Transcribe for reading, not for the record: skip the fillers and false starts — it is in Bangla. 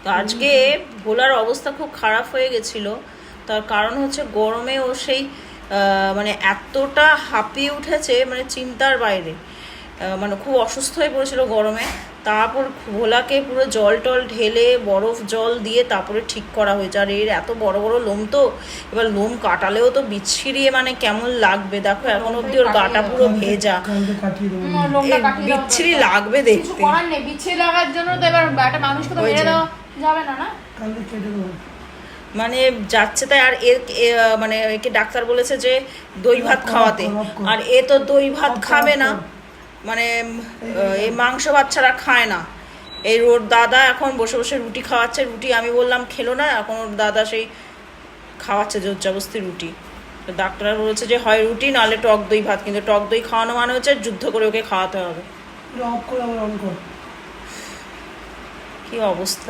তো আজকে ভোলার অবস্থা খুব খারাপ হয়ে গেছিল। তার কারণ হচ্ছে গরমে ও সেই মানে এতটা হাঁপিয়ে উঠেছে, মানে চিন্তার বাইরে। মানে খুব অসুস্থ হয়ে পড়েছিল গরমে। তারপর ভোলাকে পুরো জল টল ঢেলে বরফ জল দিয়ে তারপরে ঠিক করা হয়েছে। আর এর এত বড় বড় লোম, তো এবার লোম কাটালেও তো বিচ্ছিরিয়ে মানে কেমন লাগবে। দেখো এখন অব্দি ওর গাটা পুরো ভেজা, বিচ্ছিরি লাগবে দেখতে। বিচ্ছিরি লাগার জন্য তো এবার একটা মানুষকে তো মেরে দেওয়া যাবে না, না মানে যাচ্ছে তাই। আর এর মানে একে ডাক্তার বলেছে যে দই ভাত খাওয়াতে, আর এ তো দই ভাত খাবে না, মানে এই মাংস ভাত ছাড়া খায় না। এই ওর দাদা এখন বসে বসে রুটি খাওয়াচ্ছে। রুটি আমি বললাম খেলো না, এখন ওর দাদা সেই খাওয়াচ্ছে জোর জবরদস্তি রুটি। তো ডাক্তার বলেছে যে হয় রুটি নাহলে টক দই ভাত, কিন্তু টক দই খাওয়ানো মানে হচ্ছে যুদ্ধ করে ওকে খাওয়াতে হবে। কি অবস্থা।